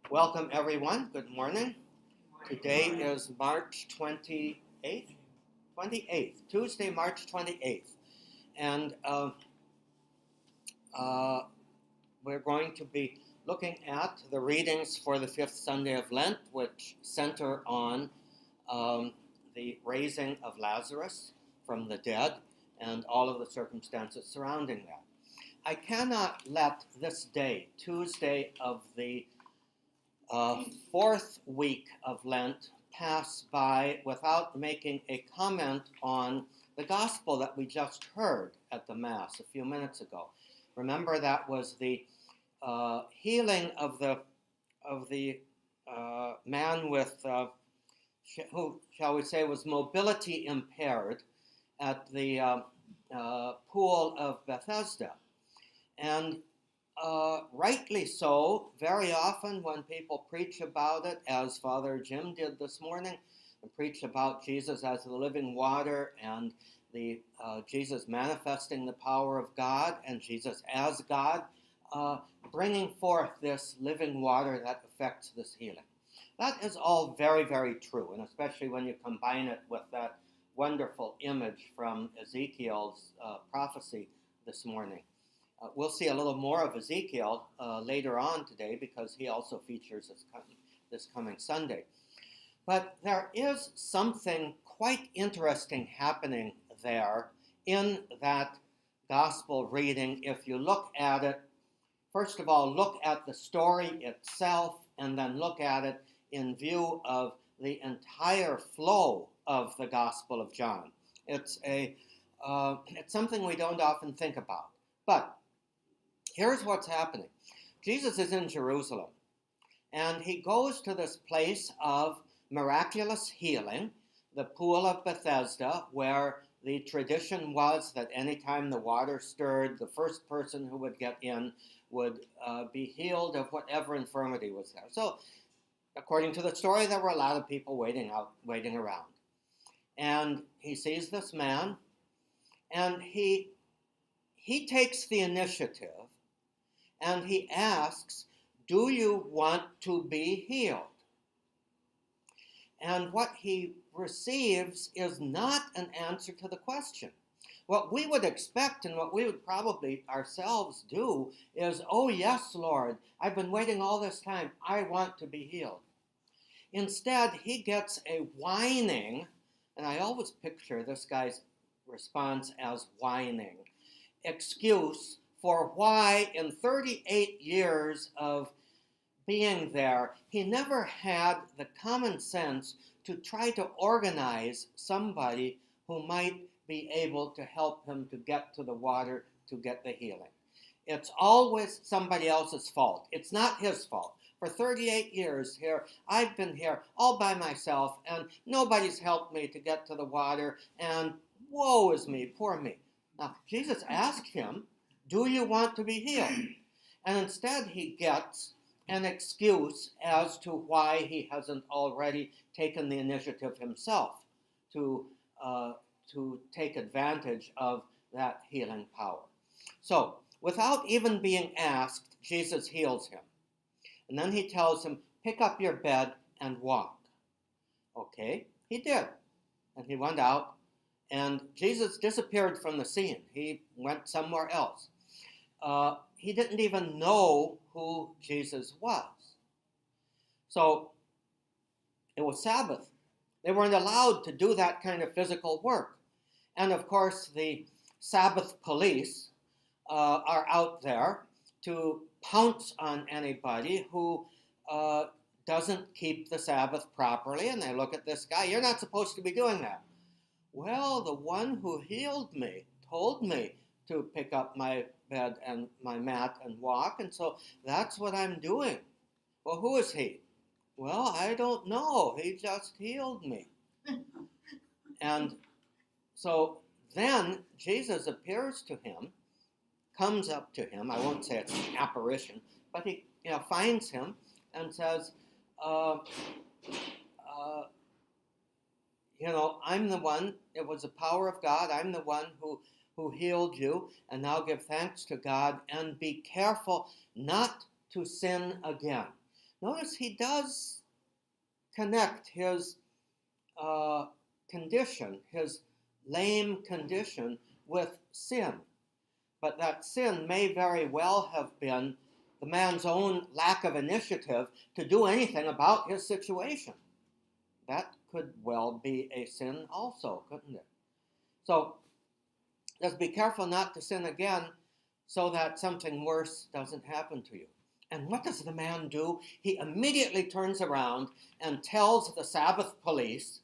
Welcome, everyone. Good morning. Today is March 28th, Tuesday, March 28th. And we're going to be looking at the readings for the fifth Sunday of Lent, which center on the raising of Lazarus from the dead and all of the circumstances surrounding that. I cannot let this day, Tuesday of the fourth week of Lent, pass by without making a comment on the gospel that we just heard at the Mass a few minutes ago. Remember, that was the healing of the man with who, shall we say, was mobility impaired at the pool of Bethesda. And rightly so, very often when people preach about it, as Father Jim did this morning, and preach about Jesus as the living water and the Jesus manifesting the power of God and Jesus as God, bringing forth this living water that affects this healing. That is all very, very true, and especially when you combine it with that wonderful image from Ezekiel's prophecy this morning. We'll see a little more of Ezekiel later on today because he also features this coming Sunday. But there is something quite interesting happening there in that gospel reading. If you look at it, first of all, look at the story itself and then look at it in view of the entire flow of the Gospel of John. It's something we don't often think about. But here's what's happening. Jesus is in Jerusalem, and he goes to this place of miraculous healing, the pool of Bethesda, where the tradition was that anytime the water stirred, the first person who would get in would be healed of whatever infirmity was there. So, according to the story, there were a lot of people waiting around. And he sees this man, and he takes the initiative, and he asks, "Do you want to be healed?" And what he receives is not an answer to the question. What we would expect and what we would probably ourselves do is, "Oh, yes, Lord, I've been waiting all this time. I want to be healed." Instead, he gets a whining, and I always picture this guy's response as whining, excuse for why in 38 years of being there, he never had the common sense to try to organize somebody who might be able to help him to get to the water to get the healing. It's always somebody else's fault. It's not his fault. For 38 years here, I've been here all by myself, and nobody's helped me to get to the water, and woe is me, poor me. Now, Jesus asked him, "Do you want to be healed?" And instead he gets an excuse as to why he hasn't already taken the initiative himself to take advantage of that healing power. So, without even being asked, Jesus heals him. And then he tells him, "Pick up your bed and walk." Okay, he did. And he went out, and Jesus disappeared from the scene. He went somewhere else. He didn't even know who Jesus was. So it was Sabbath. They weren't allowed to do that kind of physical work. And of course, the Sabbath police are out there to pounce on anybody who doesn't keep the Sabbath properly. And they look at this guy, "You're not supposed to be doing that." "Well, the one who healed me told me to pick up my bed and my mat and walk, and so that's what I'm doing." "Well, who is he?" "Well, I don't know. He just healed me." And so then Jesus appears to him, comes up to him. I won't say it's an apparition, but he finds him and says, "I'm the one. It was the power of God. I'm the one who healed you, and now give thanks to God and be careful not to sin again." notice he does connect his condition, his lame condition, with sin. But that sin may very well have been the man's own lack of initiative to do anything about his situation. That could well be a sin also, couldn't it? So just be careful not to sin again so that something worse doesn't happen to you. And what does the man do? He immediately turns around and tells the Sabbath police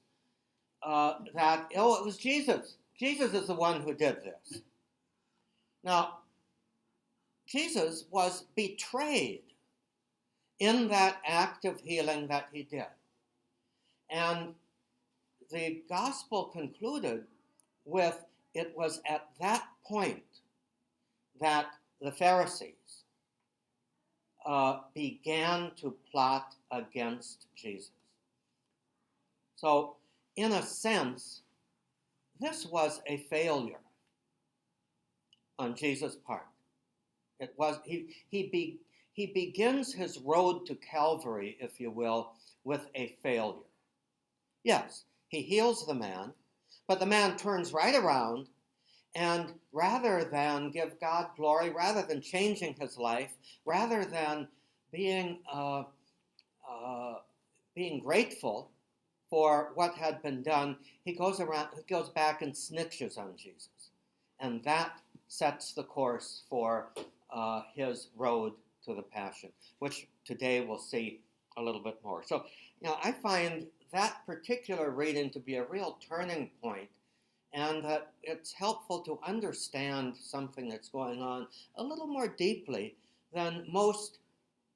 that, it was Jesus. Jesus is the one who did this. Now, Jesus was betrayed in that act of healing that he did. And the gospel concluded with, it was at that point that the Pharisees began to plot against Jesus. So, in a sense, this was a failure on Jesus' part. It was he begins his road to Calvary, if you will, with a failure. Yes, he heals the man, but the man turns right around, and rather than give God glory, rather than changing his life, rather than being grateful for what had been done, he goes back and snitches on Jesus, and that sets the course for his road to the Passion, which today we'll see a little bit more. So, I find that particular reading to be a real turning point, and that it's helpful to understand something that's going on a little more deeply than most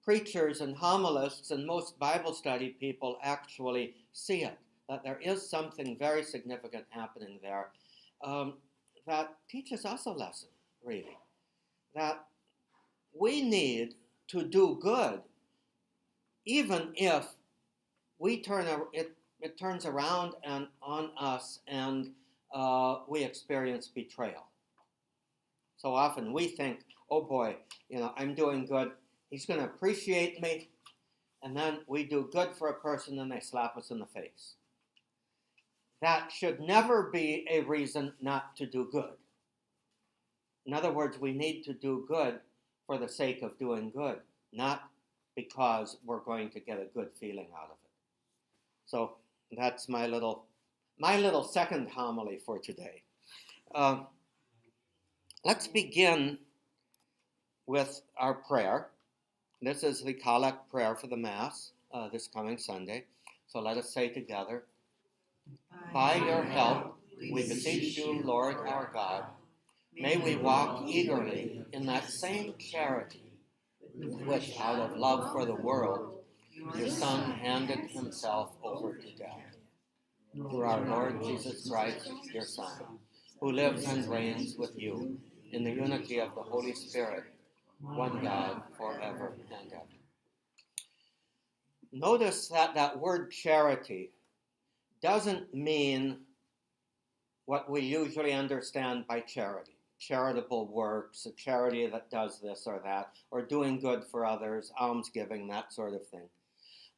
preachers and homilists and most Bible study people actually see it, that there is something very significant happening there that teaches us a lesson, really, that we need to do good even if it turns around and on us and we experience betrayal. So often we think, oh boy, I'm doing good, he's going to appreciate me, and then we do good for a person and they slap us in the face. That should never be a reason not to do good. In other words, we need to do good for the sake of doing good, not because we're going to get a good feeling out of it. So that's my little second homily for today. Let's begin with our prayer. This is the collect prayer for the Mass this coming Sunday. So let us say together, by your help, we beseech you, Lord our God, may we walk eagerly in that same charity which, out of love for the world, your Son handed himself over to death. Through our Lord Jesus Christ, your Son, who lives and reigns with you in the unity of the Holy Spirit, one God, forever and ever. Notice that word charity doesn't mean what we usually understand by charity. Charitable works, a charity that does this or that, or doing good for others, almsgiving, that sort of thing.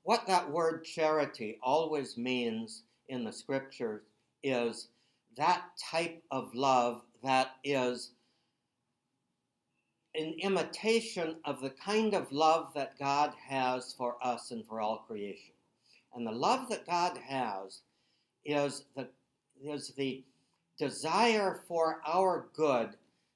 What that word charity always means in the scriptures is that type of love that is an imitation of the kind of love that God has for us and for all creation. And the love that God has is the desire for our good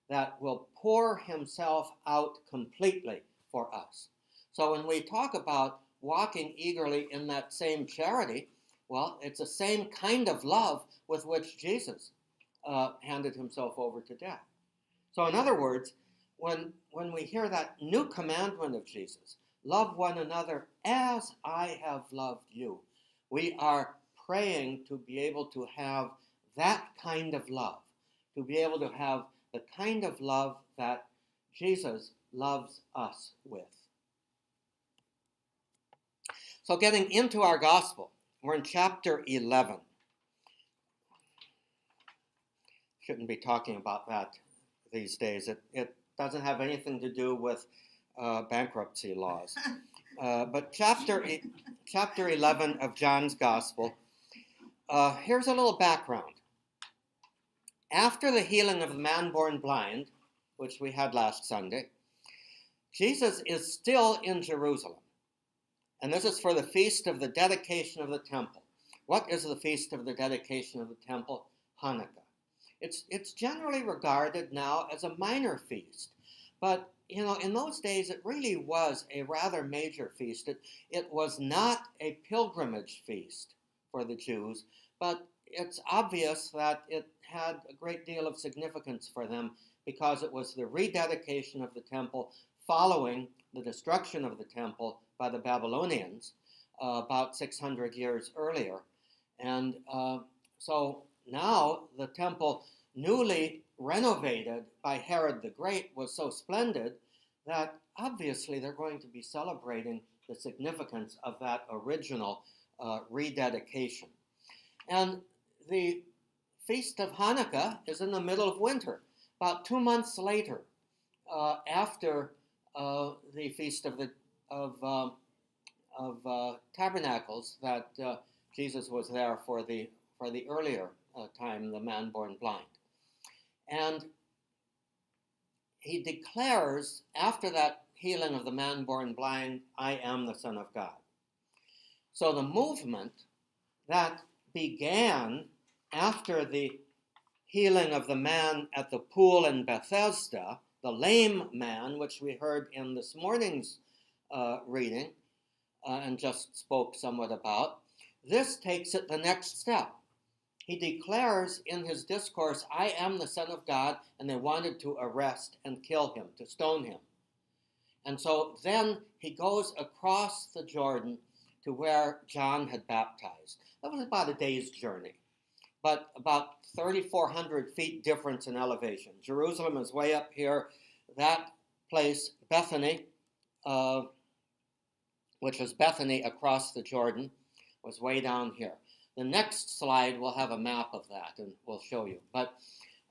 that will pour himself out completely for us. So when we talk about walking eagerly in that same charity, well, it's the same kind of love with which Jesus handed himself over to death. So in other words, when we hear that new commandment of Jesus, love one another as I have loved you, we are praying to be able to have that kind of love, to be able to have the kind of love that Jesus loves us with. So getting into our gospel, we're in chapter 11. Shouldn't be talking about that these days. It doesn't have anything to do with bankruptcy laws. But chapter 11 of John's Gospel, here's a little background. After the healing of the man born blind, which we had last Sunday, Jesus is still in Jerusalem. And this is for the feast of the dedication of the temple. What is the feast of the dedication of the temple? Hanukkah. It's generally regarded now as a minor feast. But, in those days, it really was a rather major feast. It was not a pilgrimage feast for the Jews, but it's obvious that it had a great deal of significance for them because it was the rededication of the temple following the destruction of the temple by the Babylonians about 600 years earlier. And so now the temple, newly renovated by Herod the Great, was so splendid that obviously they're going to be celebrating the significance of that original rededication. And the Feast of Hanukkah is in the middle of winter, about 2 months later, after the Feast of Tabernacles, that Jesus was there for the earlier time, the man born blind. And he declares, after that healing of the man born blind, I am the Son of God. So the movement that began after the healing of the man at the pool in Bethesda, the lame man, which we heard in this morning's reading and just spoke somewhat about, this takes it the next step. He declares in his discourse, I am the Son of God, and they wanted to arrest and kill him, to stone him. And so then he goes across the Jordan to where John had baptized. That was about a day's journey, but about 3,400 feet difference in elevation. Jerusalem is way up here. That place, Bethany, which is Bethany across the Jordan, was way down here. The next slide will have a map of that, and we'll show you. But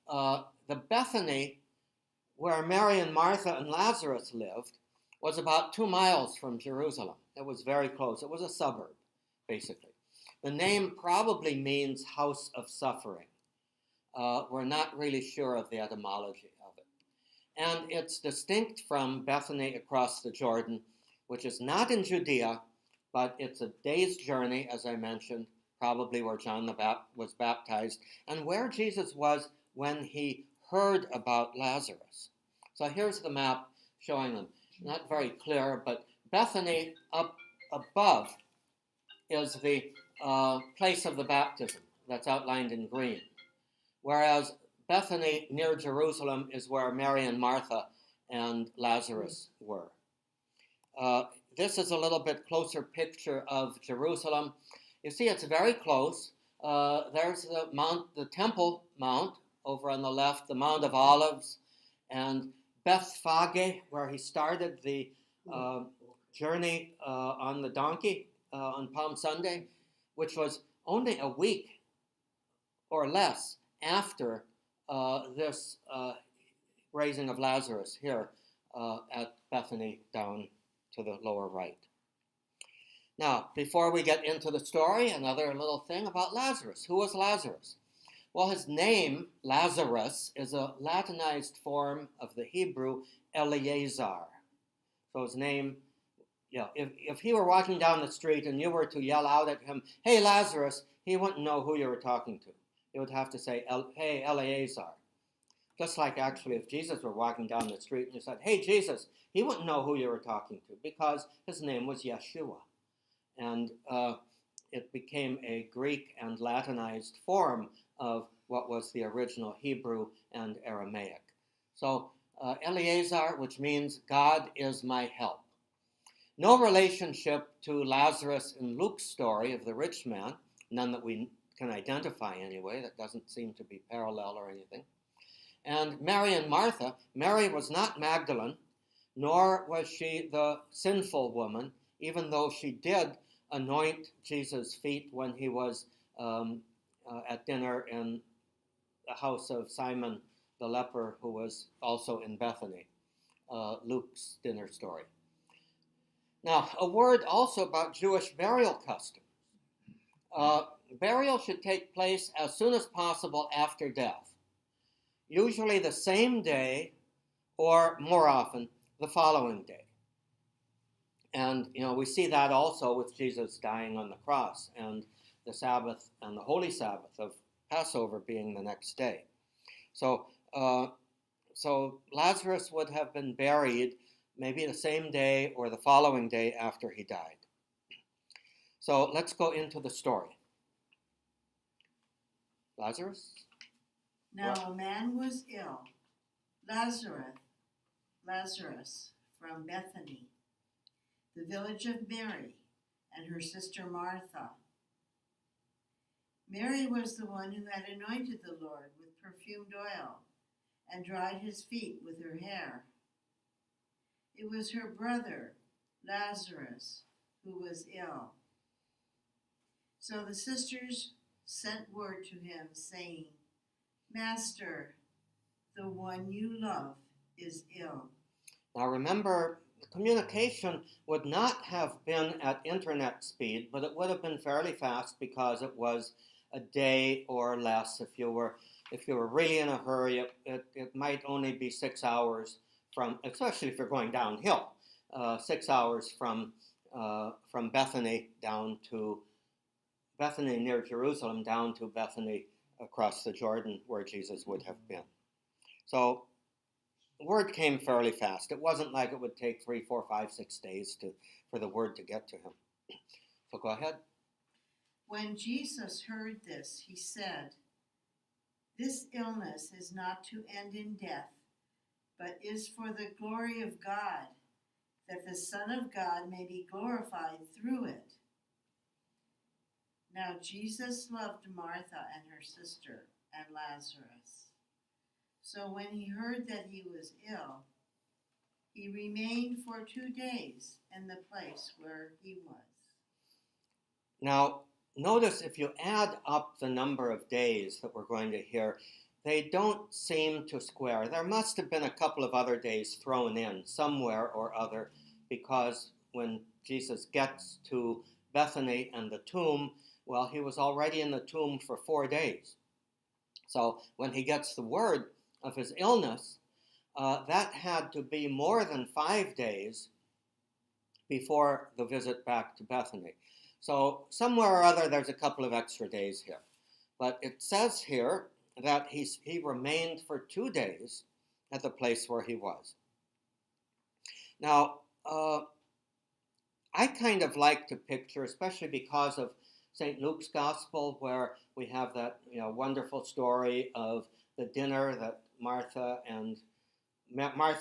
the Bethany, where Mary and Martha and Lazarus lived, was about 2 miles from Jerusalem. It was very close. It was a suburb, basically. The name probably means house of suffering. We're not really sure of the etymology of it. And it's distinct from Bethany across the Jordan, which is not in Judea, but it's a day's journey, as I mentioned, probably where John was baptized, and where Jesus was when he heard about Lazarus. So here's the map showing them. Not very clear, but Bethany up above is the place of the baptism that's outlined in green, whereas Bethany near Jerusalem is where Mary and Martha and Lazarus were. This is a little bit closer picture of Jerusalem. You see, it's very close. There's the Temple Mount over on the left, the Mount of Olives, and Bethphage, where he started the journey on the donkey on Palm Sunday, which was only a week or less after this raising of Lazarus here at Bethany down to the lower right. Now, before we get into the story, another little thing about Lazarus. Who was Lazarus? Well, his name, Lazarus, is a Latinized form of the Hebrew Eleazar. So his name, if he were walking down the street and you were to yell out at him, hey, Lazarus, he wouldn't know who you were talking to. He would have to say, hey, Eleazar. Just like actually if Jesus were walking down the street and you said, hey, Jesus, he wouldn't know who you were talking to because his name was Yeshua. And it became a Greek and Latinized form of what was the original Hebrew and Aramaic. So Eleazar, which means God is my help. No relationship to Lazarus in Luke's story of the rich man, none that we can identify anyway. That doesn't seem to be parallel or anything. And Mary and Martha, Mary was not Magdalene, nor was she the sinful woman, even though she did anoint Jesus' feet when he was at dinner in the house of Simon the leper, who was also in Bethany, Luke's dinner story. Now, a word also about Jewish burial custom. Uh, Burial should take place as soon as possible after death, usually the same day or more often the following day. And we see that also with Jesus dying on the cross and the Sabbath and the Holy Sabbath of Passover being the next day. So, so Lazarus would have been buried maybe the same day or the following day after he died. So let's go into the story. Lazarus? Now a man was ill, Lazarus from Bethany, the village of Mary, and her sister Martha. Mary was the one who had anointed the Lord with perfumed oil and dried his feet with her hair. It was her brother, Lazarus, who was ill. So the sisters sent word to him, saying, Master, the one you love is ill. Now remember, communication would not have been at internet speed, but it would have been fairly fast because it was a day or less. If you were really in a hurry, it might only be 6 hours from, especially if you're going downhill, 6 hours from Bethany down to Bethany near Jerusalem down to Bethany across the Jordan where Jesus would have been. So word came fairly fast. It wasn't like it would take 3, 4, 5, 6 days for the word to get to him. So go ahead. When Jesus heard this, he said, This illness is not to end in death, but is for the glory of God, that the Son of God may be glorified through it. Now Jesus loved Martha and her sister and Lazarus. So when he heard that he was ill, he remained for 2 days in the place where he was. Now, notice if you add up the number of days that we're going to hear, they don't seem to square. There must have been a couple of other days thrown in somewhere or other, because when Jesus gets to Bethany and the tomb, well, he was already in the tomb for 4 days. So when he gets the word of his illness, that had to be more than 5 days before the visit back to Bethany. So somewhere or other, there's a couple of extra days here. But it says here that he remained for 2 days at the place where he was. Now, I kind of like to picture, especially because of St. Luke's Gospel, where we have that wonderful story of the dinner that Martha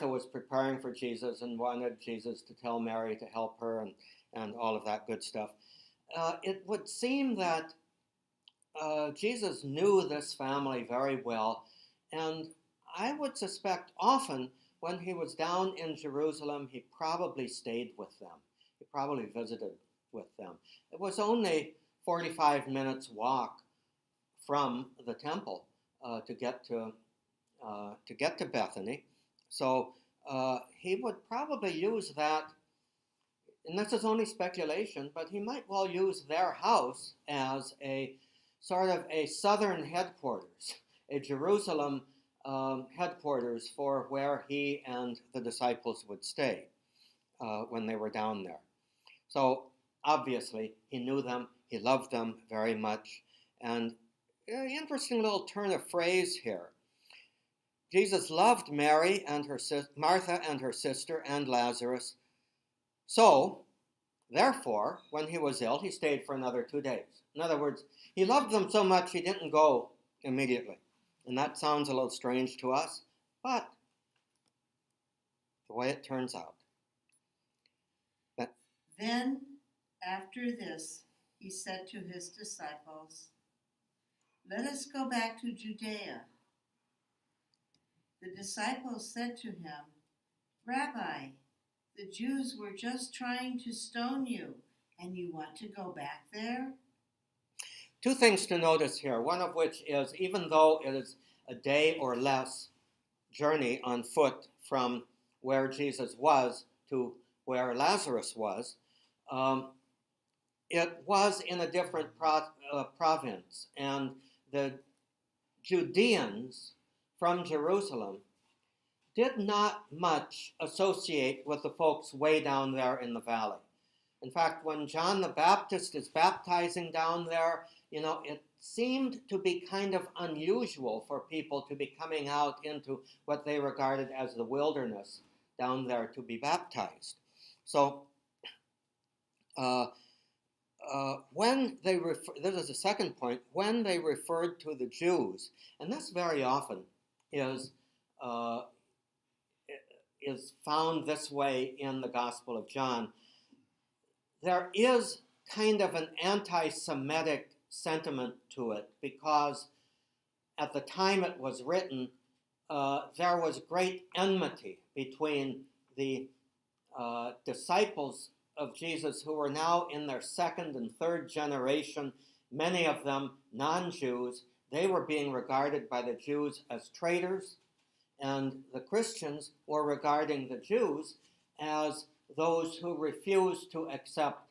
was preparing for Jesus and wanted Jesus to tell Mary to help her and all of that good stuff. It would seem that Jesus knew this family very well, and I would suspect often when he was down in Jerusalem, he probably stayed with them. He probably visited with them. It was only 45 minutes walk from the temple to get to Bethany. So he would probably use that, and this is only speculation, but he might well use their house as a sort of a southern headquarters, a Jerusalem headquarters for where he and the disciples would stay when they were down there. So obviously he knew them, he loved them very much, and an interesting little turn of phrase here. Jesus loved Mary and Martha and her sister and Lazarus. So, therefore, when he was ill, he stayed for another 2 days. In other words, he loved them so much he didn't go immediately. And that sounds a little strange to us, but the way it turns out. Then, after this, he said to his disciples, Let us go back to Judea. The disciples said to him, Rabbi, the Jews were just trying to stone you, and you want to go back there? 2 things to notice here, one of which is, even though it is a day or less journey on foot from where Jesus was to where Lazarus was, it was in a different province, and the Judeans from Jerusalem did not much associate with the folks way down there in the valley. In fact, when John the Baptist is baptizing down there, it seemed to be kind of unusual for people to be coming out into what they regarded as the wilderness down there to be baptized. So when they this is the second point, when they referred to the Jews, and this very often is found this way in the Gospel of John, there is kind of an anti-Semitic sentiment to it, because at the time it was written, there was great enmity between the disciples of Jesus who were now in their second and third generation, many of them non-Jews. They were being regarded by the Jews as traitors, and the Christians were regarding the Jews as those who refused to accept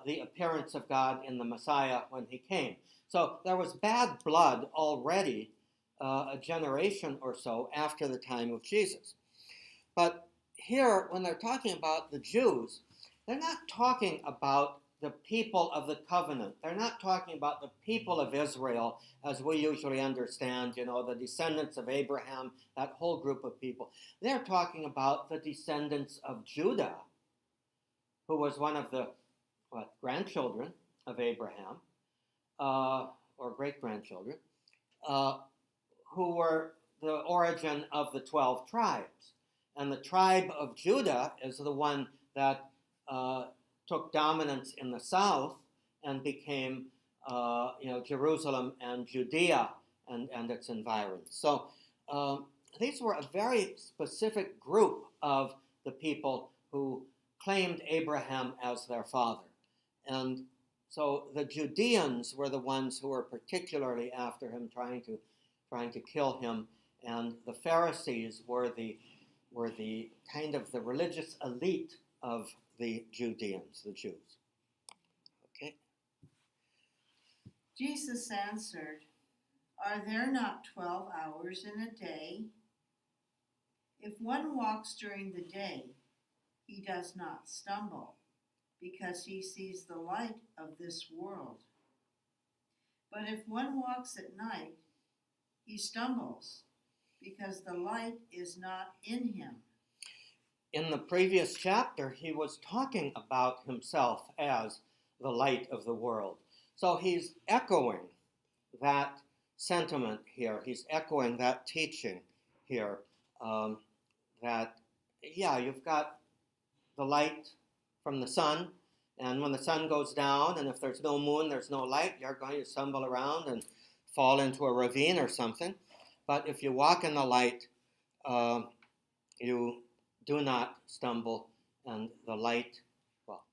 the appearance of God in the Messiah when he came. So there was bad blood already a generation or so after the time of Jesus. But here, when they're talking about the Jews, they're not talking about the people of the covenant. They're not talking about the people of Israel as we usually understand, the descendants of Abraham, that whole group of people. They're talking about the descendants of Judah, who was one of the grandchildren of Abraham, or great-grandchildren, who were the origin of the 12 tribes. And the tribe of Judah is the one that took dominance in the south and became, Jerusalem and Judea and its environs. So these were a very specific group of the people who claimed Abraham as their father. And so the Judeans were the ones who were particularly after him, trying to kill him, and the Pharisees were the kind of the religious elite of the Judeans, the Jews. Okay. Jesus answered, "Are there not 12 hours in a day? If one walks during the day, he does not stumble, because he sees the light of this world. But if one walks at night, he stumbles, because the light is not in him." In the previous chapter, he was talking about himself as the light of the world. So he's echoing that sentiment here. He's echoing that teaching here, that, you've got the light from the sun, and when the sun goes down, and if there's no moon, there's no light, you're going to stumble around and fall into a ravine or something. But if you walk in the light, you do not stumble, and the light,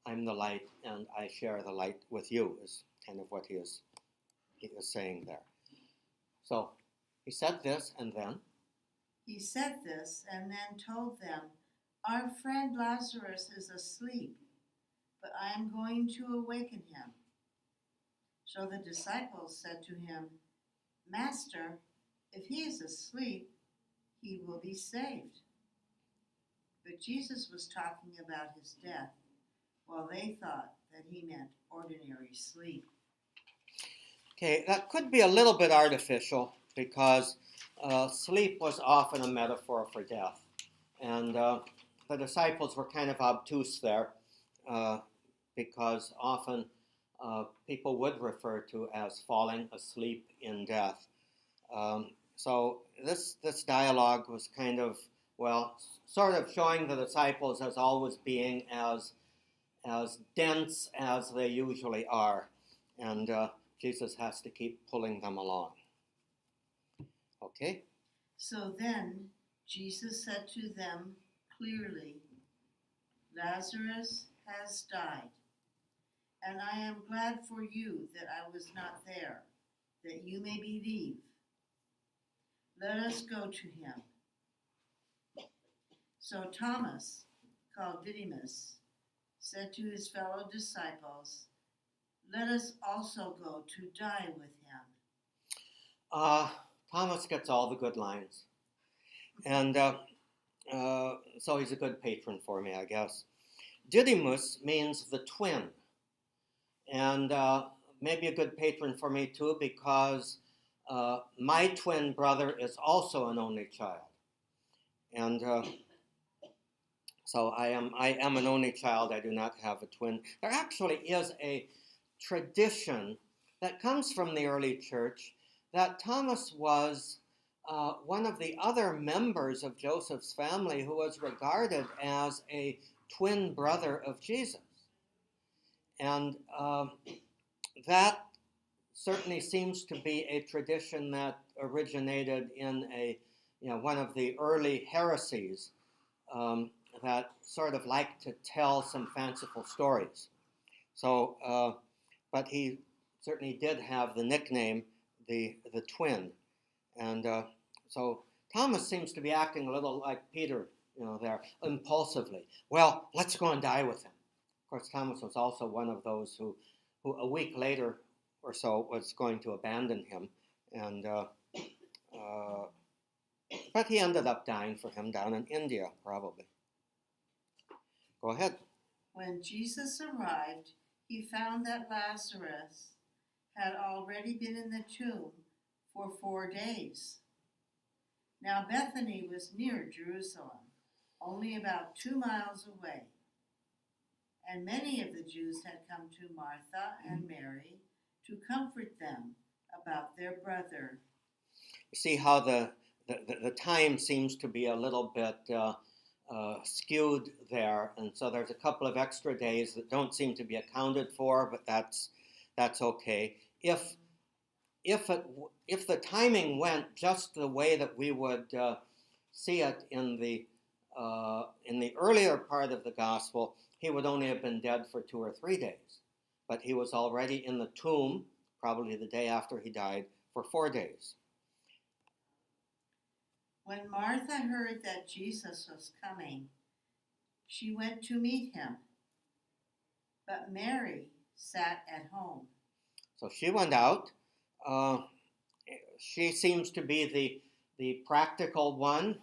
I'm the light, and I share the light with you, is kind of what he is saying there. So he said this, and then? He said this, and then told them, "Our friend Lazarus is asleep, but I am going to awaken him." So the disciples said to him, "Master, if he is asleep, he will be saved." But Jesus was talking about his death, while they thought that he meant ordinary sleep. Okay, that could be a little bit artificial, because sleep was often a metaphor for death. And the disciples were kind of obtuse there, because often people would refer to as falling asleep in death. So this dialogue was kind of, sort of showing the disciples as always being as dense as they usually are. And Jesus has to keep pulling them along. Okay? So then Jesus said to them clearly, "Lazarus has died, and I am glad for you that I was not there, that you may believe. Let us go to him." So Thomas, called Didymus, said to his fellow disciples, "Let us also go to die with him." Thomas gets all the good lines. And so he's a good patron for me, I guess. Didymus means the twin. And maybe a good patron for me too, because my twin brother is also an only child. And so I am an only child. I do not have a twin. There actually is a tradition that comes from the early church that Thomas was one of the other members of Joseph's family who was regarded as a twin brother of Jesus. And that certainly seems to be a tradition that originated in one of the early heresies that sort of liked to tell some fanciful stories. So, but he certainly did have the nickname the twin, and so Thomas seems to be acting a little like Peter, there impulsively. Well, let's go and die with him. Of course, Thomas was also one of those who a week later or so was going to abandon him, and but he ended up dying for him down in India, probably. Go ahead. When Jesus arrived, he found that Lazarus had already been in the tomb for 4 days. Now Bethany was near Jerusalem, only about 2 miles away. And many of the Jews had come to Martha and Mary to comfort them about their brother. You see how the time seems to be a little bit skewed there, and so there's a couple of extra days that don't seem to be accounted for, but that's okay. If the timing went just the way that we would see it in the earlier part of the gospel, he would only have been dead for 2 or 3 days, but he was already in the tomb, probably the day after he died, for 4 days. When Martha heard that Jesus was coming, she went to meet him, but Mary sat at home. So she went out. She seems to be the practical one,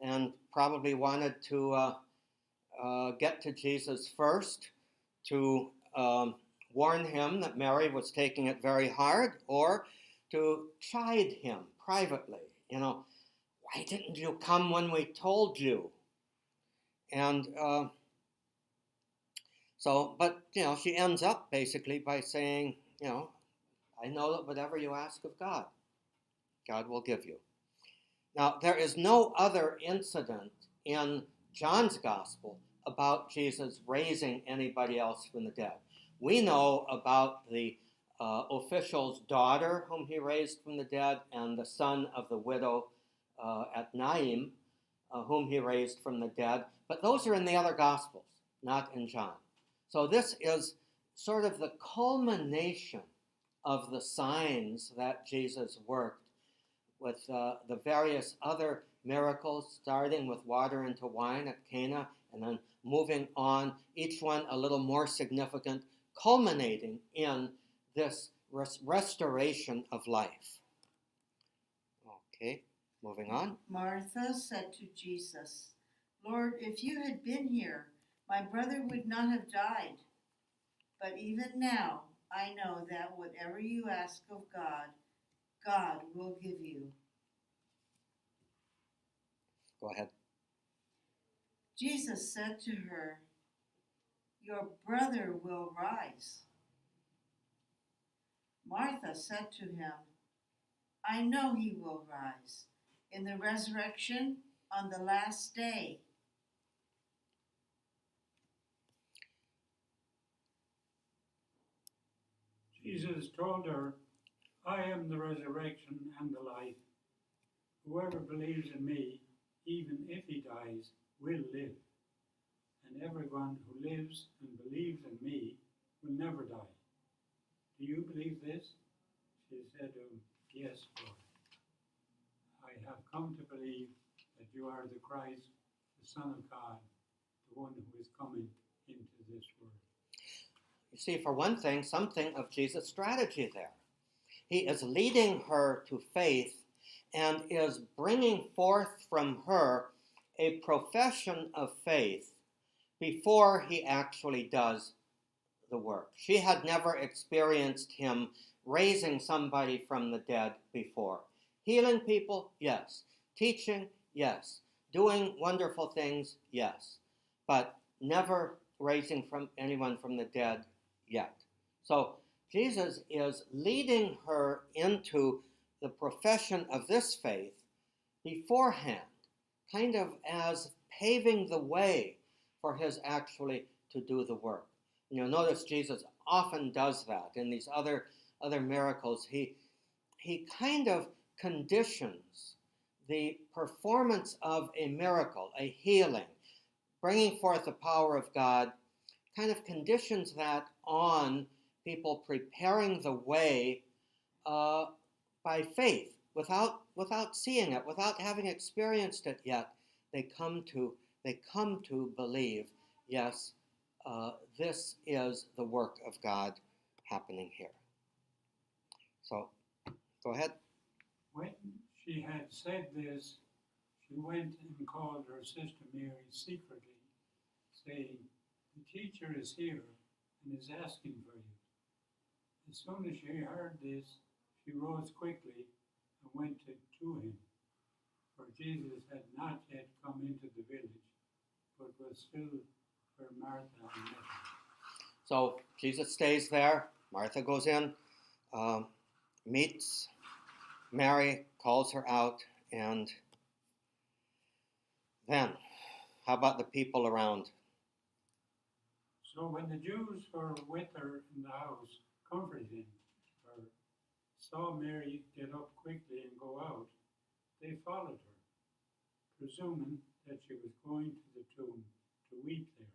and probably wanted to get to Jesus first to warn him that Mary was taking it very hard, or to chide him privately. Why didn't you come when we told you? And but she ends up basically by saying, I know that whatever you ask of God, God will give you. Now, there is no other incident in John's gospel about Jesus raising anybody else from the dead. We know about the official's daughter whom he raised from the dead, and the son of the widow at Naim whom he raised from the dead, but those are in the other gospels, not in John. So this is sort of the culmination of the signs that Jesus worked with the various other miracles, starting with water into wine at Cana, and then moving on, each one a little more significant, culminating in this restoration of life. Okay, moving on. Martha said to Jesus, "Lord, if you had been here, my brother would not have died. But even now, I know that whatever you ask of God, God will give you." Go ahead. Jesus said to her, "Your brother will rise." Martha said to him, "I know he will rise in the resurrection on the last day." Jesus told her, "I am the resurrection and the life. Whoever believes in me, even if he dies, will live. And everyone who lives and believes in me will never die. Do you believe this?" She said to him, "Yes, Lord. I have come to believe that you are the Christ, the Son of God, the one who is coming into this world. You see, for one thing, something of Jesus' strategy there. He is leading her to faith and is bringing forth from her a profession of faith before he actually does the work. She had never experienced him raising somebody from the dead before. Healing people, yes. Teaching, yes. Doing wonderful things, yes. But never raising anyone from the dead yet. So Jesus is leading her into the profession of this faith beforehand, kind of as paving the way for his actually to do the work. And you'll notice Jesus often does that in these other miracles. He kind of conditions the performance of a miracle, a healing, bringing forth the power of God, kind of conditions that on people preparing the way by faith, without seeing it, without having experienced it yet. They come to believe, yes, this is the work of God happening here. So, go ahead. When she had said this, she went and called her sister Mary secretly, saying, "The teacher is here and is asking for you." As soon as she heard this, she rose quickly and went to him. For Jesus had not yet come into the village, but was still where Martha had met him. So Jesus stays there. Martha goes in, meets Mary, calls her out, and then, how about the people around? So when the Jews who were with her in the house, comforting her, saw Mary get up quickly and go out, they followed her, presuming that she was going to the tomb to weep there.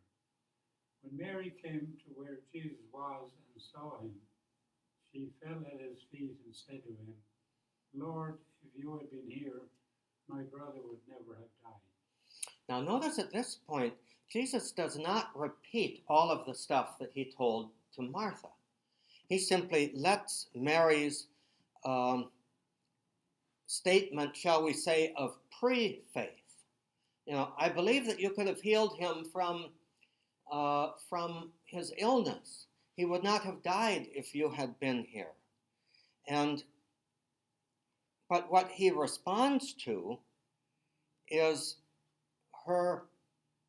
When Mary came to where Jesus was and saw him, she fell at his feet and said to him, "Lord, if you had been here, my brother would never have died." Now notice at this point, Jesus does not repeat all of the stuff that he told to Martha. He simply lets Mary's statement, shall we say, of pre-faith. I believe that you could have healed him from his illness. He would not have died if you had been here. But what he responds to is her,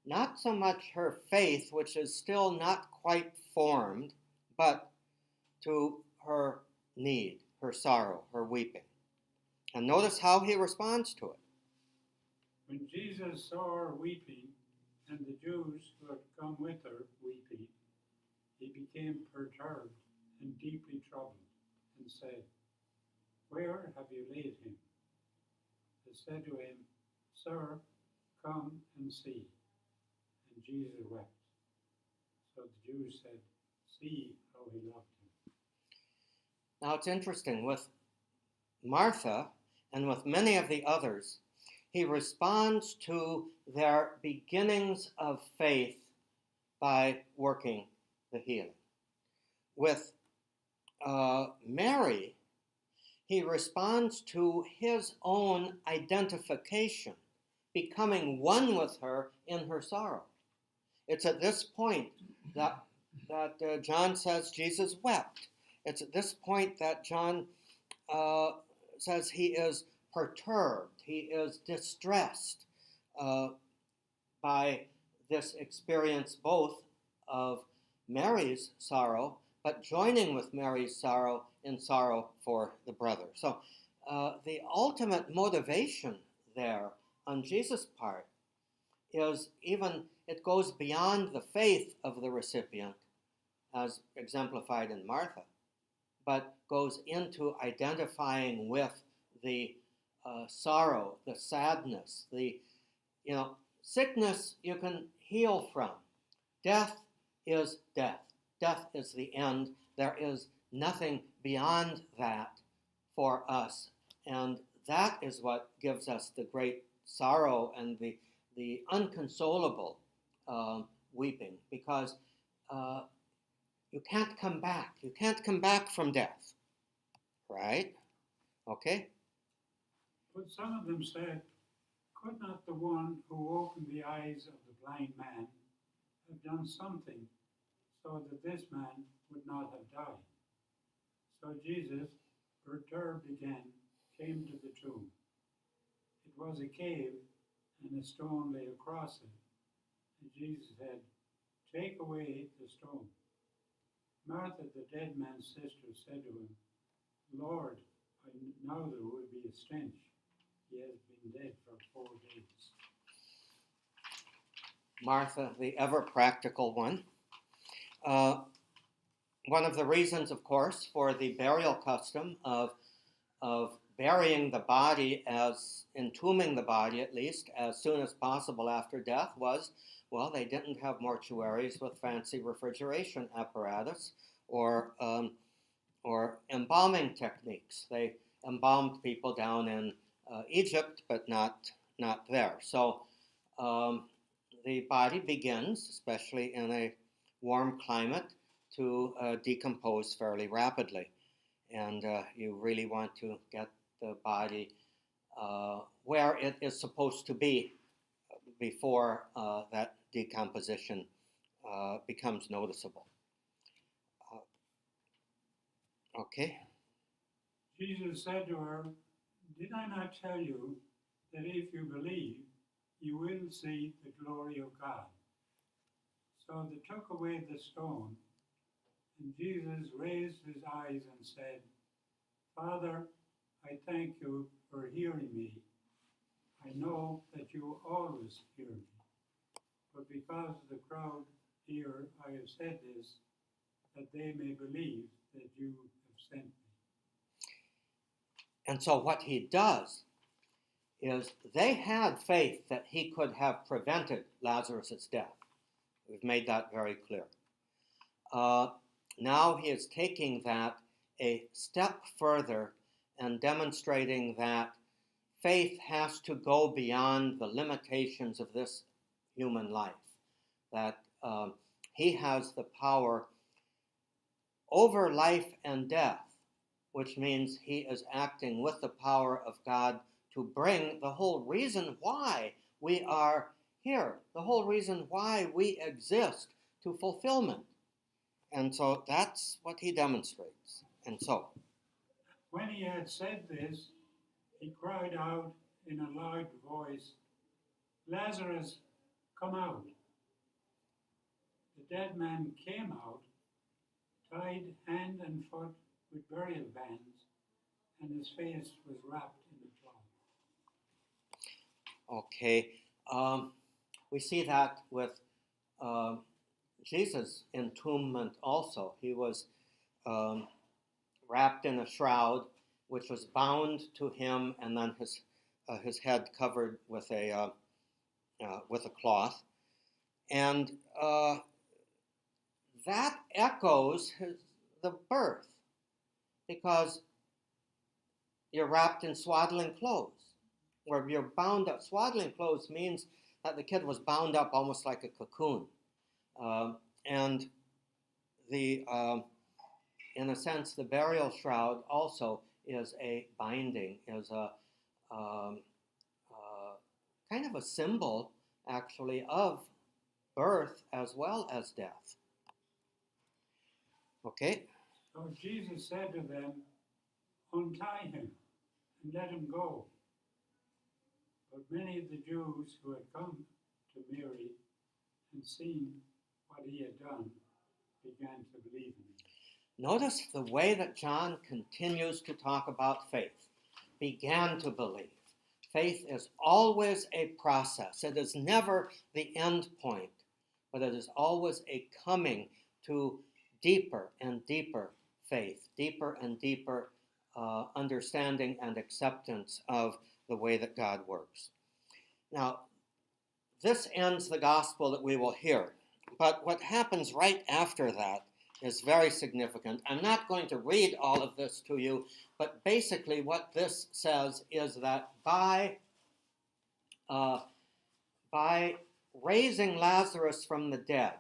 not so much her faith, which is still not quite formed, but to her need, her sorrow, her weeping. And notice how he responds to it. When Jesus saw her weeping, and the Jews who had come with her weeping, he became perturbed and deeply troubled, and said, "Where have you laid him?" They said to him, "Sir, come and see." And Jesus wept. So the Jews said, "See how he loved him." Now it's interesting, with Martha and with many of the others, he responds to their beginnings of faith by working the healing. With Mary, he responds to his own identification, becoming one with her in her sorrow. It's at this point that John says Jesus wept. It's at this point that John says he is perturbed, he is distressed by this experience both of Mary's sorrow, but joining with Mary's sorrow in sorrow for the brother. So the ultimate motivation there on Jesus' part is it goes beyond the faith of the recipient, as exemplified in Martha, but goes into identifying with the sorrow, the sadness, the sickness you can heal from. Death is death. Death is the end. There is nothing beyond that for us. And that is what gives us the great sorrow and the unconsolable weeping, because you can't come back. You can't come back from death, right? Okay? But some of them said, could not the one who opened the eyes of the blind man have done something so that this man would not have died? So Jesus, perturbed again, came to the tomb. It was a cave, and a stone lay across it. And Jesus said, take away the stone. Martha, the dead man's sister, said to him, Lord, I know there would be a stench. He has been dead for 4 days. Martha, the ever practical one. One of the reasons, of course, for the burial custom of burying the body, as entombing the body at least, as soon as possible after death was, well, they didn't have mortuaries with fancy refrigeration apparatus or embalming techniques. They embalmed people down in Egypt, but not there. So the body begins, especially in a warm climate, to decompose fairly rapidly. And you really want to get the body where it is supposed to be before that decomposition becomes noticeable. Okay. Jesus said to her, did I not tell you that if you believe, you will see the glory of God? So they took away the stone, and Jesus raised his eyes and said, Father, I thank you for hearing me. I know that you always hear me. But because of the crowd here, I have said this, that they may believe that you have sent me. And so what he does is they had faith that he could have prevented Lazarus' death. We've made that very clear. Now he is taking that a step further and demonstrating that faith has to go beyond the limitations of this human life, that he has the power over life and death, which means he is acting with the power of God to bring the whole reason why we are here, the whole reason why we exist, to fulfillment. And so that's what he demonstrates. And so, when he had said this, he cried out in a loud voice, Lazarus, come out. The dead man came out, tied hand and foot with burial bands, and his face was wrapped in a cloth. okay, we see that with Jesus' entombment also. He was wrapped in a shroud, which was bound to him, and then his head covered with a cloth, and that echoes the birth, because you're wrapped in swaddling clothes, or you're bound up. Swaddling clothes means that the kid was bound up almost like a cocoon, and in a sense, the burial shroud also is a binding, is a kind of a symbol, actually, of birth as well as death. Okay? So Jesus said to them, untie him and let him go. But many of the Jews who had come to Mary and seen what he had done began to believe in him. Notice the way that John continues to talk about faith. Began to believe. Faith is always a process. It is never the end point, but it is always a coming to deeper and deeper faith, deeper and deeper understanding and acceptance of the way that God works. Now, this ends the gospel that we will hear, but what happens right after that is very significant. I'm not going to read all of this to you, but basically what this says is that by raising Lazarus from the dead,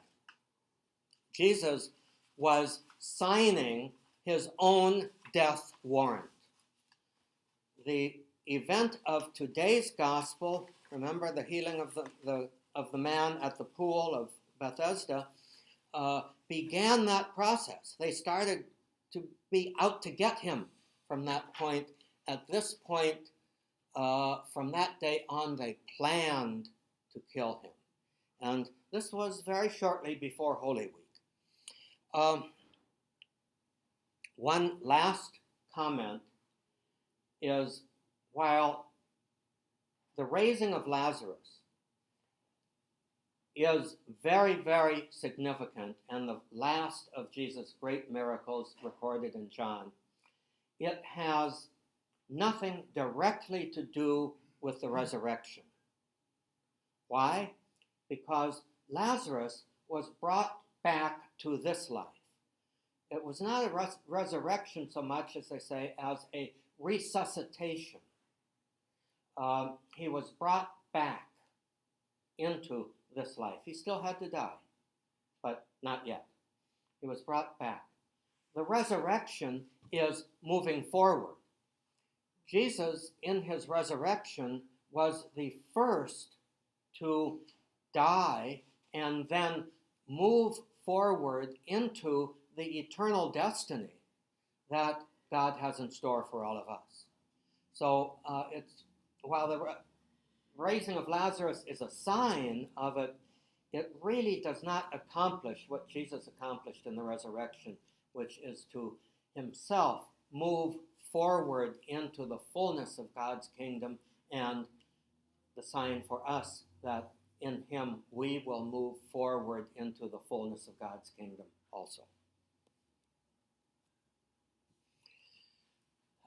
Jesus was signing his own death warrant. The event of today's gospel, remember the healing of the man at the pool of Bethesda, began that process. They started to be out to get him from that point. At this point, from that day on, they planned to kill him. And this was very shortly before Holy Week. One last comment is, while the raising of Lazarus is very, very significant and the last of Jesus' great miracles recorded in John, it has nothing directly to do with the resurrection. Why? Because Lazarus was brought back to this life. It was not a resurrection so much, as they say, as a resuscitation. He was brought back into this life. He still had to die, but not yet. He was brought back. The resurrection is moving forward. Jesus, in his resurrection, was the first to die and then move forward into the eternal destiny that God has in store for all of us. So while the raising of Lazarus is a sign of it, it really does not accomplish what Jesus accomplished in the resurrection, which is to himself move forward into the fullness of God's kingdom, and the sign for us that in him we will move forward into the fullness of God's kingdom also.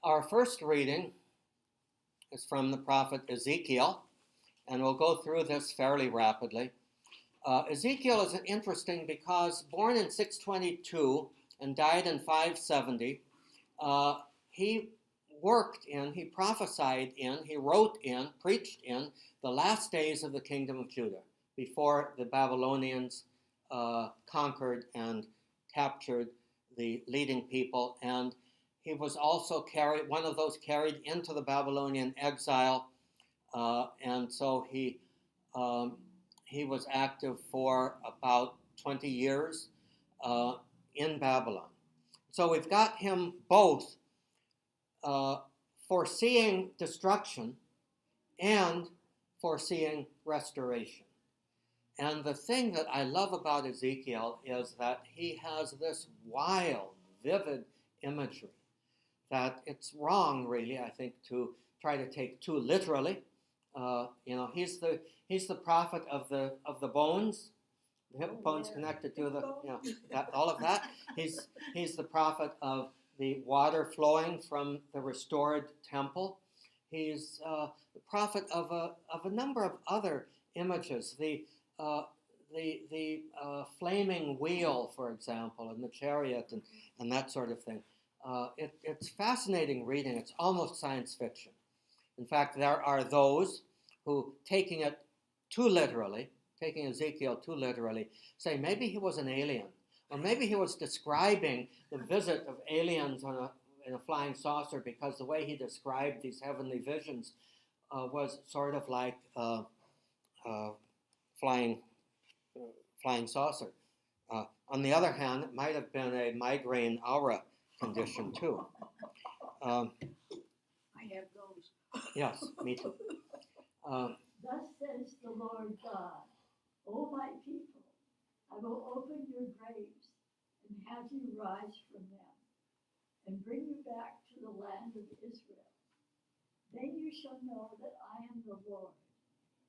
Our first reading is from the prophet Ezekiel, and we'll go through this fairly rapidly. Ezekiel is interesting because born in 622 and died in 570, he he prophesied in, he wrote in, preached in the last days of the kingdom of Judah, before the Babylonians conquered and captured the leading people. And he was also one of those carried into the Babylonian exile, and so he was active for about 20 years in Babylon. So we've got him both foreseeing destruction and foreseeing restoration. And the thing that I love about Ezekiel is that he has this wild, vivid imagery that it's wrong, really, I think, to try to take too literally. He's the prophet of the bones, the hip bones connected to all of that. He's the prophet of the water flowing from the restored temple. He's the prophet of a number of other images. The flaming wheel, for example, and the chariot, and that sort of thing. It's fascinating reading. It's almost science fiction. In fact, there are those who, taking Ezekiel too literally, say maybe he was an alien, or maybe he was describing the visit of aliens in a flying saucer, because the way he described these heavenly visions was sort of like flying saucer. On the other hand, it might have been a migraine aura condition too. I have those. Yes, me too. Thus says the Lord God, O my people, I will open your graves and have you rise from them, and bring you back to the land of Israel. Then you shall know that I am the Lord,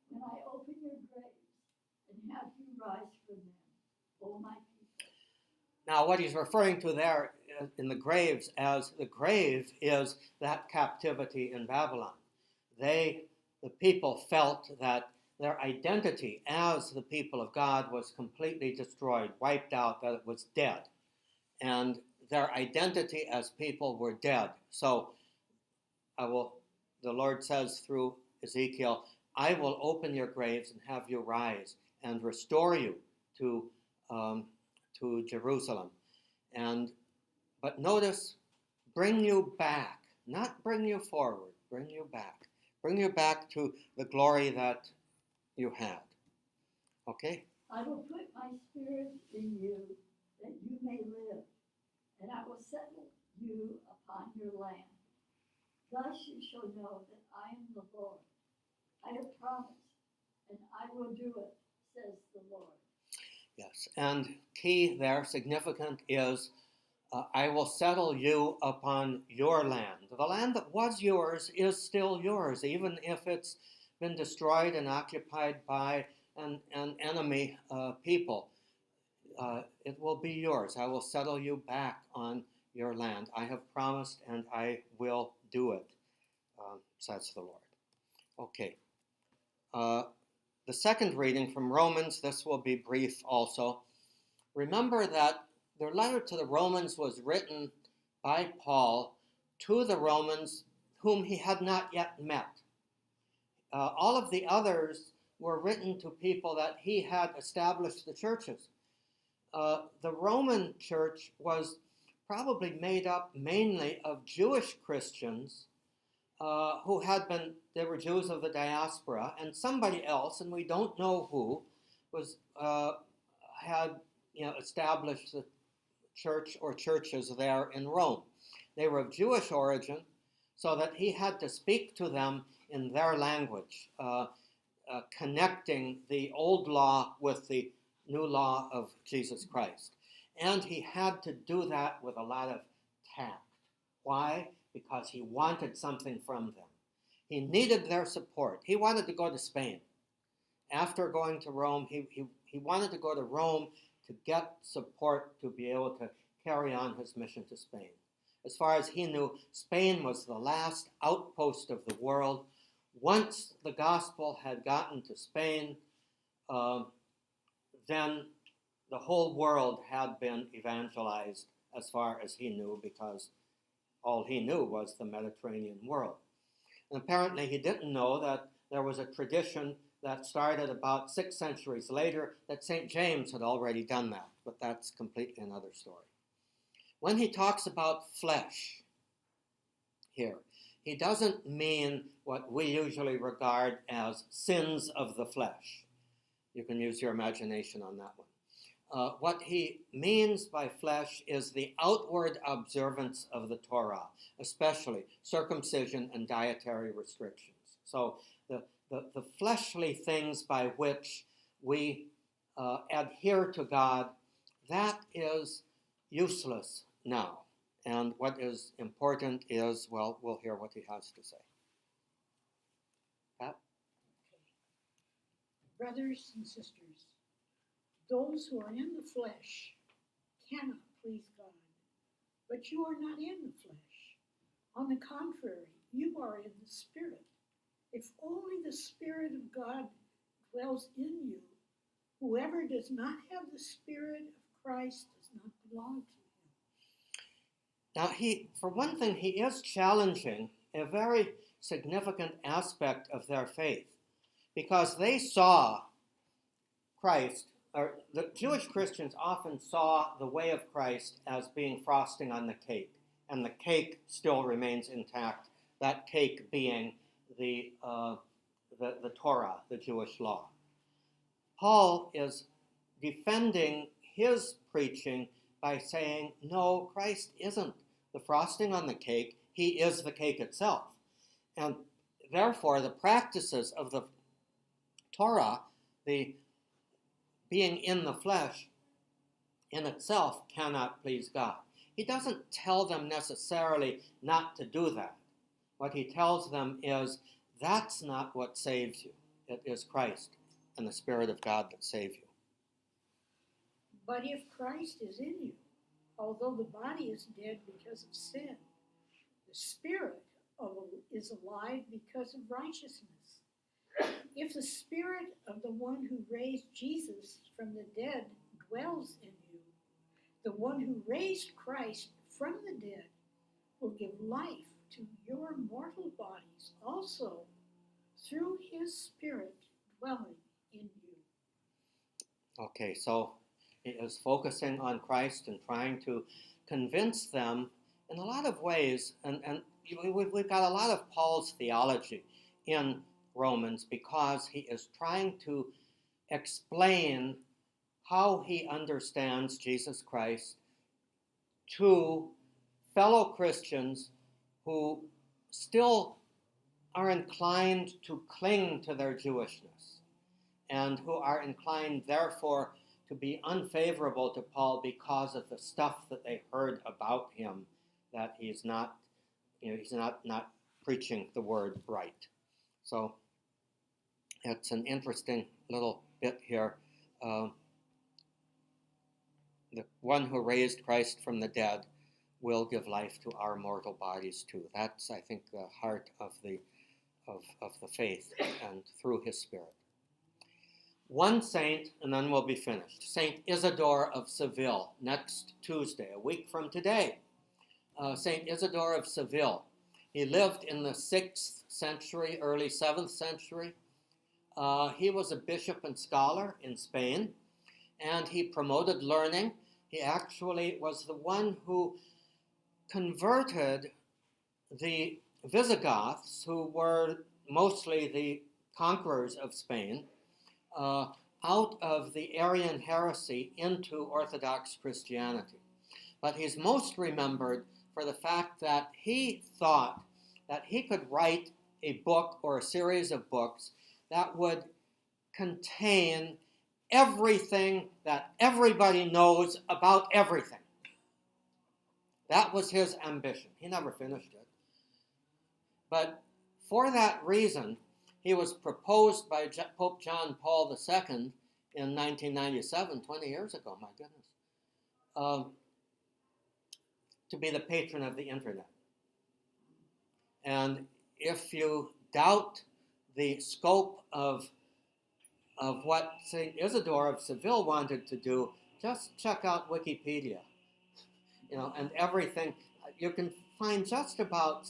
when I open your graves and have you rise from them, O my people. Now, what he's referring to there in the graves, as the grave, is that captivity in Babylon. The people felt that their identity as the people of God was completely destroyed, wiped out, that it was dead. And their identity as people were dead. So the Lord says through Ezekiel, I will open your graves and have you rise. and restore you to Jerusalem. But notice, bring you back, not bring you forward, bring you back. Bring you back to the glory that you had. Okay? I will put my spirit in you that you may live, and I will settle you upon your land. Thus you shall know that I am the Lord. I have promised, and I will do it, says the Lord. Yes, and key there, significant, is I will settle you upon your land. The land that was yours is still yours, even if it's been destroyed and occupied by an enemy people. It will be yours. I will settle you back on your land. I have promised, and I will do it, says the Lord. Okay. The second reading from Romans, this will be brief also. Remember that the letter to the Romans was written by Paul to the Romans whom he had not yet met. All of the others were written to people that he had established the churches. The Roman church was probably made up mainly of Jewish Christians who they were Jews of the diaspora, and somebody else, and we don't know who, had established the church or churches there in Rome. They were of Jewish origin, so that he had to speak to them in their language, connecting the old law with the new law of Jesus Christ. And he had to do that with a lot of tact. Why? Because he wanted something from them. He needed their support. He wanted to go to Spain. After going to Rome, he wanted to go to Rome to get support to be able to carry on his mission to Spain. As far as he knew, Spain was the last outpost of the world. Once the gospel had gotten to Spain, then the whole world had been evangelized as far as he knew, because all he knew was the Mediterranean world. And apparently he didn't know that there was a tradition that started about 6 centuries later that St. James had already done that, but that's completely another story. When he talks about flesh here, he doesn't mean what we usually regard as sins of the flesh. You can use your imagination on that one. What he means by flesh is the outward observance of the Torah, especially circumcision and dietary restrictions. So the fleshly things by which we adhere to God, that is useless now. And what is important is, well, we'll hear what he has to say. Pat? Brothers and sisters, those who are in the flesh cannot please God, but you are not in the flesh. On the contrary, you are in the Spirit. If only the Spirit of God dwells in you, whoever does not have the Spirit of Christ does not belong to him. Now, for one thing, he is challenging a very significant aspect of their faith, because they saw Christ, or the Jewish Christians often saw the way of Christ as being frosting on the cake, and the cake still remains intact, that cake being the Torah, the Jewish law. Paul is defending his preaching by saying, no, Christ isn't the frosting on the cake, he is the cake itself. And therefore, the practices of the Torah, the being in the flesh, in itself cannot please God. He doesn't tell them necessarily not to do that. What he tells them is, that's not what saves you. It is Christ and the Spirit of God that save you. But if Christ is in you, although the body is dead because of sin, the Spirit is alive because of righteousness. If the Spirit of the one who raised Jesus from the dead dwells in you, the one who raised Christ from the dead will give life to your mortal bodies also through his Spirit dwelling in you. Okay, so he is focusing on Christ and trying to convince them in a lot of ways, and we've got a lot of Paul's theology in Romans because he is trying to explain how he understands Jesus Christ to fellow Christians who still are inclined to cling to their Jewishness and who are inclined, therefore, to be unfavorable to Paul because of the stuff that they heard about him, that he's not preaching the word right. So it's an interesting little bit here. The one who raised Christ from the dead will give life to our mortal bodies too. That's, I think, the heart of the faith, and through his Spirit. One saint, and then we'll be finished. Saint Isidore of Seville, next Tuesday, a week from today. Saint Isidore of Seville. He lived in the 6th century, early 7th century. He was a bishop and scholar in Spain, and he promoted learning. He actually was the one who converted the Visigoths, who were mostly the conquerors of Spain, out of the Arian heresy into Orthodox Christianity. But he's most remembered for the fact that he thought that he could write a book or a series of books that would contain everything that everybody knows about everything. That was his ambition. He never finished it. But for that reason, he was proposed by Pope John Paul II in 1997, 20 years ago, my goodness, to be the patron of the internet. And if you doubt the scope of what St. Isidore of Seville wanted to do, just check out Wikipedia, and everything. You can find just about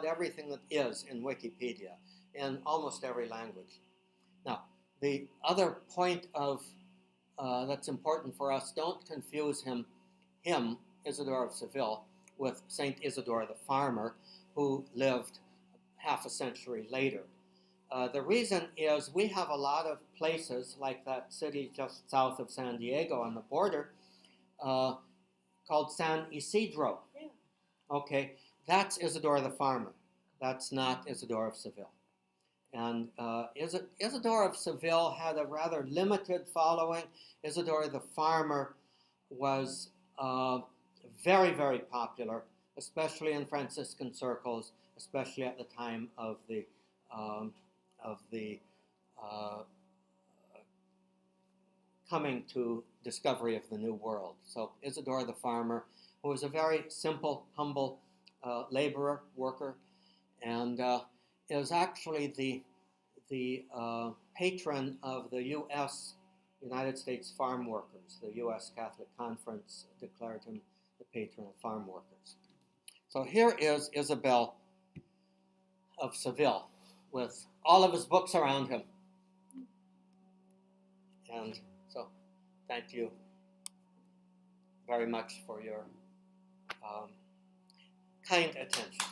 everything that is in Wikipedia in almost every language. Now, the other point that's important for us, don't confuse him, Isidore of Seville, with St. Isidore the farmer, who lived half a century later. The reason is we have a lot of places, like that city just south of San Diego on the border, called San Isidro. Yeah. Okay, that's Isidore the farmer. That's not Isidore of Seville. And Isidore of Seville had a rather limited following. Isidore the farmer was very, very popular, especially in Franciscan circles, especially at the time of the coming to discovery of the New World. So Isidore the farmer, who was a very simple, humble laborer, worker, and is actually the patron of the United States Farm Workers. The U.S. Catholic Conference declared him the patron of farm workers. So here is Isabel of Seville with all of his books around him. And so thank you very much for your kind attention.